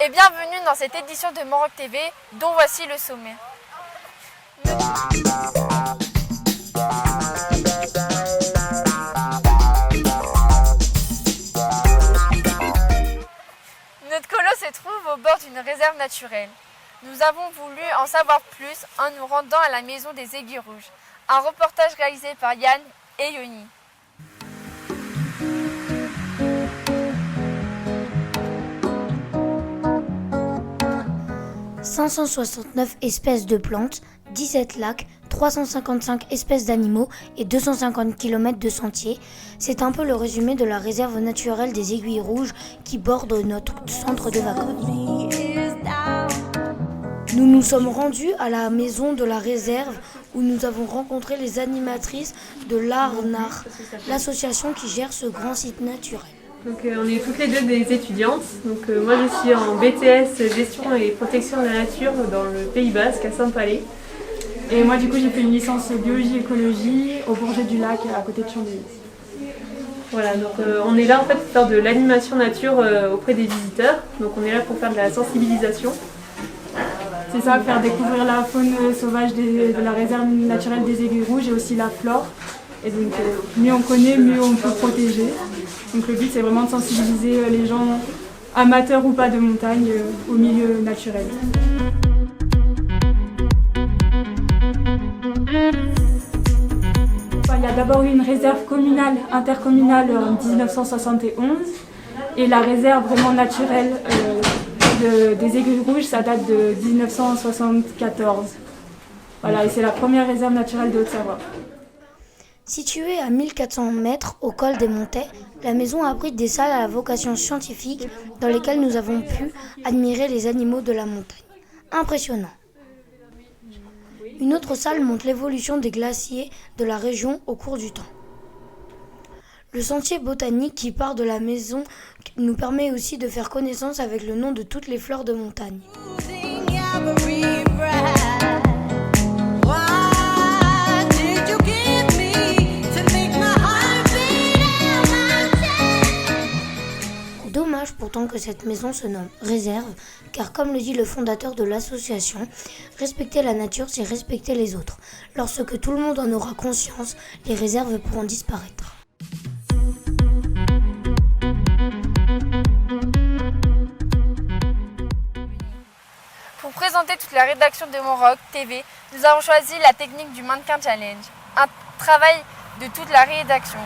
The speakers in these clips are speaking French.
et bienvenue dans cette édition de Mon Roc TV dont voici le sommaire. Notre colo se trouve au bord d'une réserve naturelle. Nous avons voulu en savoir plus en nous rendant à la maison des Aiguilles Rouges. Un reportage réalisé par Yann et Yoni. « 569 espèces de plantes, 17 lacs, 355 espèces d'animaux et 250 km de sentiers. C'est un peu le résumé de la réserve naturelle des Aiguilles Rouges qui borde notre centre de vacances. Nous nous sommes rendus à la maison de la réserve où nous avons rencontré les animatrices de l'ARNAR, l'association qui gère ce grand site naturel. Donc, on est toutes les deux des étudiantes. Donc, moi je suis en BTS Gestion et Protection de la Nature dans le Pays Basque à Saint-Palais. Et moi du coup j'ai fait une licence biologie-écologie au Bourget du Lac à côté de Chambéry. Voilà, donc on est là en fait pour faire de l'animation nature auprès des visiteurs. Donc on est là pour faire de la sensibilisation. C'est ça, faire découvrir la faune sauvage de la réserve naturelle des Aiguilles Rouges et aussi la flore. Et donc mieux on connaît, mieux on peut protéger. Donc le but c'est vraiment de sensibiliser les gens, amateurs ou pas de montagne, au milieu naturel. Il y a d'abord eu une réserve communale, intercommunale en 1971 et la réserve vraiment naturelle des Aiguilles Rouges, ça date de 1974. Voilà, et c'est la première réserve naturelle de Haute-Savoie. Située à 1400 mètres au col des Montets, la maison abrite des salles à la vocation scientifique dans lesquelles nous avons pu admirer les animaux de la montagne. Impressionnant. Une autre salle montre l'évolution des glaciers de la région au cours du temps. Le sentier botanique qui part de la maison nous permet aussi de faire connaissance avec le nom de toutes les fleurs de montagne. Dommage pourtant que cette maison se nomme réserve, car comme le dit le fondateur de l'association, respecter la nature, c'est respecter les autres. Lorsque tout le monde en aura conscience, les réserves pourront disparaître. Pour présenter toute la rédaction de Mon Roc TV, nous avons choisi la technique du mannequin challenge, un travail de toute la rédaction.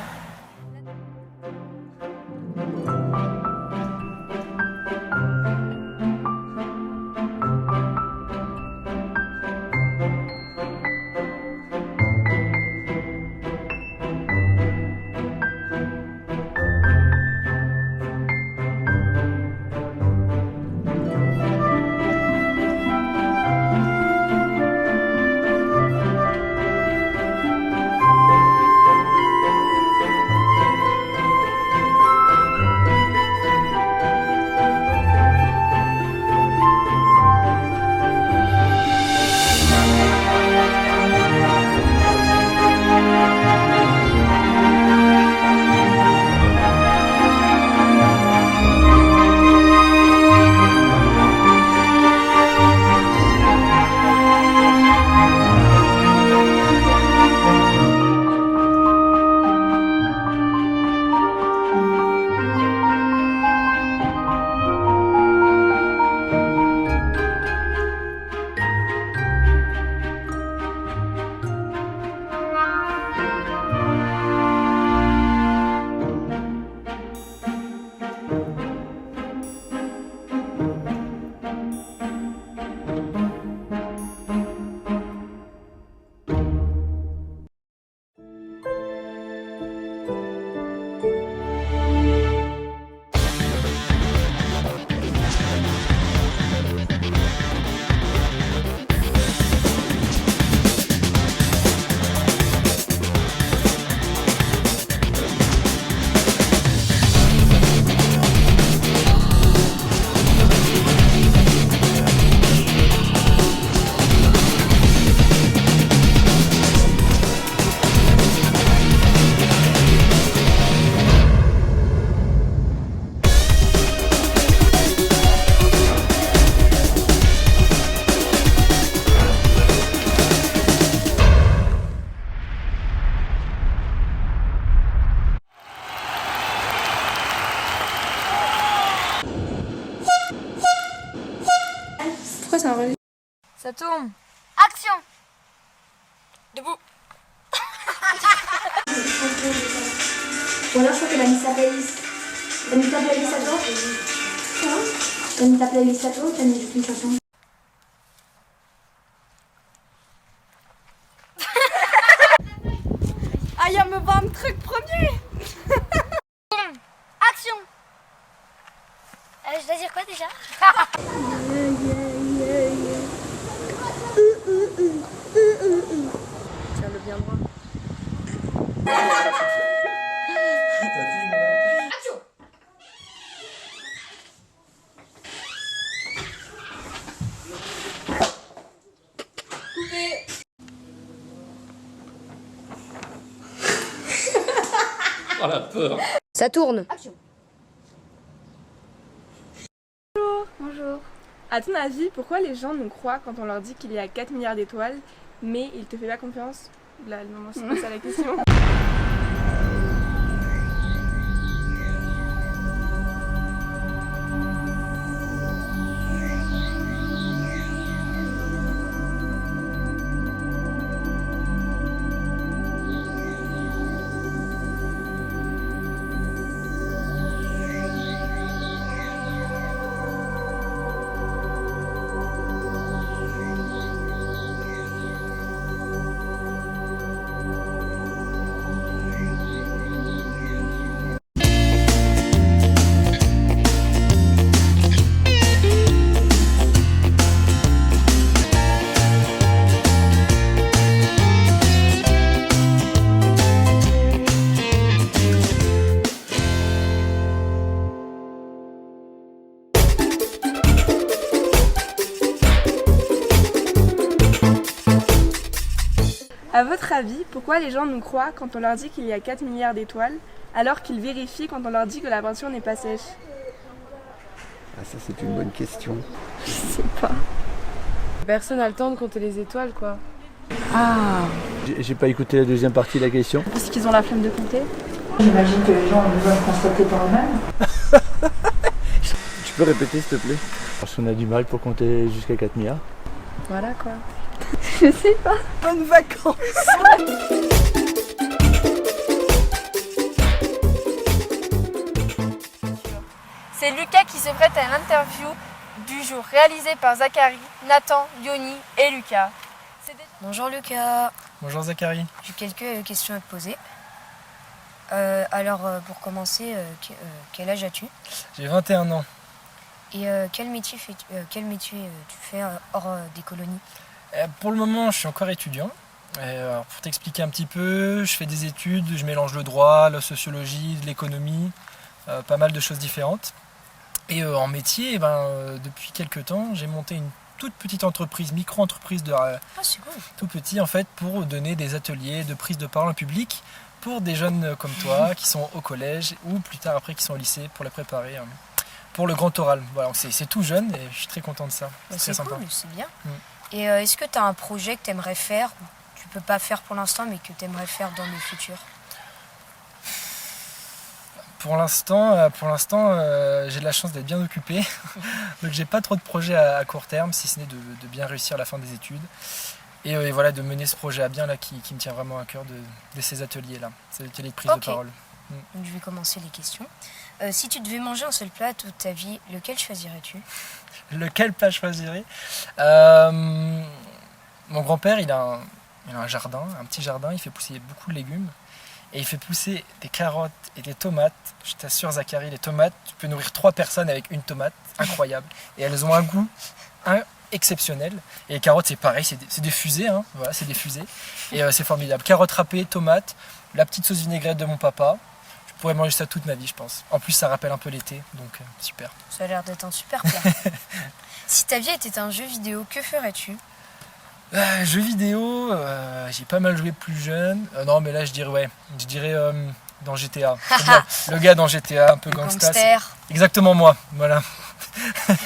tourne. Action. Debout. Ou alors je crois que la mis sa playlist. T'as mis ta playlist à toi? T'as mis ta playlist à toi ou t'as mis juste une chanson? Ah, il me va un truc premier. Action. Je dois dire quoi déjà? Tiens le bien droit. Oh la peur. Ça tourne. Bonjour. À ton avis, pourquoi les gens nous croient quand on leur dit qu'il y a 4 milliards d'étoiles, mais ils te font pas confiance? Là, non, c'est pas ça la question. À votre avis, pourquoi les gens nous croient quand on leur dit qu'il y a 4 milliards d'étoiles, alors qu'ils vérifient quand on leur dit que la peinture n'est pas sèche? Ah, ça c'est une bonne question. Je sais pas. Personne n'a le temps de compter les étoiles, quoi. J'ai pas écouté la deuxième partie de la question. Parce qu'ils ont la flemme de compter. J'imagine que les gens ont besoin de constater par eux-mêmes. Tu peux répéter s'il te plaît? Parce qu'on a du mal pour compter jusqu'à 4 milliards. Voilà quoi. Je sais pas. Bonnes vacances. C'est Lucas qui se prête à l'interview du jour, réalisée par Zachary, Nathan, Yoni et Lucas. Bonjour Lucas, Bonjour Zachary. j'ai quelques questions à te poser. Pour commencer, quel âge as-tu? J'ai 21 ans. Et quel métier tu fais hors des colonies? Pour le moment, je suis encore étudiant. Alors, pour t'expliquer un petit peu, je fais des études, je mélange le droit, la sociologie, l'économie, pas mal de choses différentes. Et en métier, depuis quelques temps, j'ai monté une toute petite entreprise, micro-entreprise C'est cool. tout petit en fait, pour donner des ateliers de prise de parole en public pour des jeunes comme toi qui sont au collège ou plus tard après qui sont au lycée pour les préparer pour le grand oral. Voilà, c'est tout jeune et je suis très content de ça. C'est très sympa. Cool, c'est bien. Et est-ce que tu as un projet que tu aimerais faire, que tu peux pas faire pour l'instant, mais que tu aimerais faire dans le futur? Pour l'instant, j'ai de la chance d'être bien occupé, donc j'ai pas trop de projets à court terme, si ce n'est de bien réussir la fin des études. Et voilà, de mener ce projet à bien là, qui me tient vraiment à cœur de ces ateliers-là, ces ateliers de prise de parole. Donc je vais commencer les questions. Si tu devais manger un seul plat toute ta vie, lequel choisirais-tu? Lequel plat je choisirais? Mon grand-père, il a un jardin, un petit jardin, il fait pousser beaucoup de légumes. Et il fait pousser des carottes et des tomates. Je t'assure Zachary, les tomates, tu peux nourrir 3 personnes avec une tomate, incroyable. Et elles ont un goût exceptionnel. Et les carottes c'est pareil, c'est des fusées, hein. Voilà, c'est des fusées. Et c'est formidable. Carottes râpées, tomates, la petite sauce vinaigrette de mon papa. Je pourrais manger ça toute ma vie je pense. En plus ça rappelle un peu l'été, donc super. Ça a l'air d'être un super plat. Si ta vie était un jeu vidéo, que ferais-tu? Jeux vidéo, j'ai pas mal joué plus jeune. Non mais là je dirais dans GTA. Le gars dans GTA, un peu gangsta. Gangster. Exactement moi, voilà.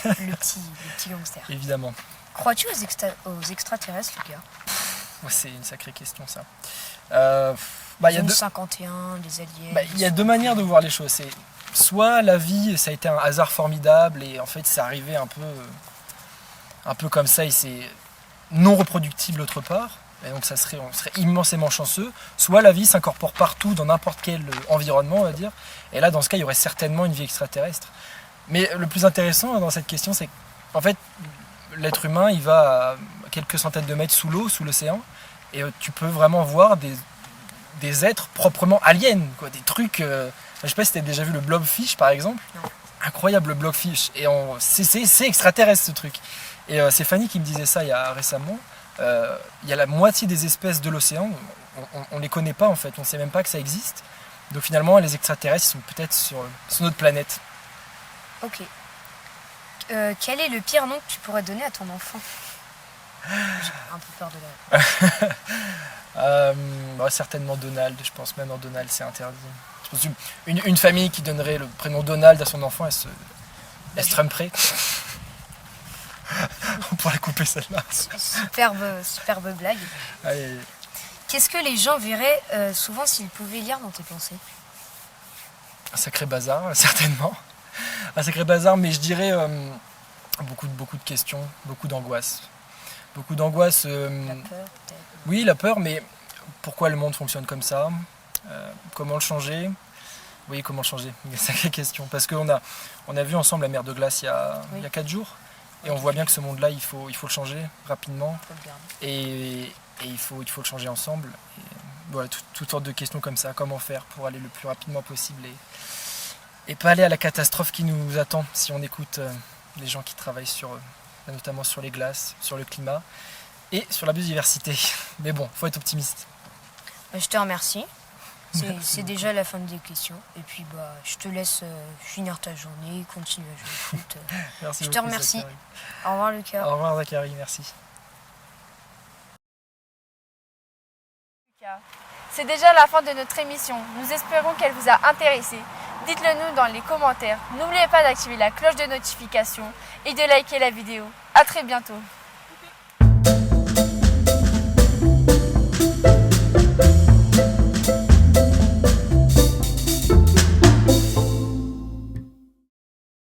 Le petit gangster. Évidemment. Crois-tu aux extraterrestres, Lucas? C'est une sacrée question ça. Il y a 51, les aliens. Il y a 2 manières de voir les choses. C'est soit la vie, ça a été un hasard formidable et en fait c'est arrivé un peu comme ça et non reproductible autre part, et donc on serait immensément chanceux, soit la vie s'incorpore partout dans n'importe quel environnement, on va dire, et là dans ce cas il y aurait certainement une vie extraterrestre. Mais le plus intéressant dans cette question, c'est qu'en fait l'être humain il va à quelques centaines de mètres sous l'eau, sous l'océan, et tu peux vraiment voir des êtres proprement aliens, quoi, des trucs... je sais pas si tu as déjà vu le blobfish par exemple. Non. Incroyable le blobfish, et c'est extraterrestre ce truc. Et c'est Fanny qui me disait ça récemment. Il y a la moitié des espèces de l'océan, on ne les connaît pas en fait, on ne sait même pas que ça existe. Donc finalement les extraterrestres sont peut-être sur notre planète. Ok. Quel est le pire nom que tu pourrais donner à ton enfant? J'ai un peu peur de la... Certainement Donald, je pense même en Donald c'est interdit. Je pense une famille qui donnerait le prénom Donald à son enfant, elle se tromperait. On pourrait couper celle-là. Superbe blague. Allez. Qu'est-ce que les gens verraient souvent s'ils pouvaient lire dans tes pensées? Un sacré bazar, certainement. Un sacré bazar, mais je dirais beaucoup de questions, beaucoup d'angoisse. Beaucoup d'angoisse. La peur, peut-être. Oui, la peur, mais pourquoi le monde fonctionne comme ça? Comment le changer? Oui, comment le changer? Une sacrée question. Parce qu'on a vu ensemble la mer de glace il y a 4 jours. Et on voit bien que ce monde-là, il faut le changer rapidement. Et il faut le changer ensemble. Et voilà, toutes sortes de questions comme ça. Comment faire pour aller le plus rapidement possible et pas aller à la catastrophe qui nous attend si on écoute les gens qui travaillent notamment sur les glaces, sur le climat et sur la biodiversité. Mais bon, faut être optimiste. Je te remercie. C'est déjà la fin des questions. Et puis je te laisse finir ta journée, continuer à jouer au foot. Merci je te beaucoup, remercie. Zachary. Au revoir Lucas. Au revoir Zachary, merci. C'est déjà la fin de notre émission. Nous espérons qu'elle vous a intéressé. Dites-le nous dans les commentaires. N'oubliez pas d'activer la cloche de notification et de liker la vidéo. À très bientôt.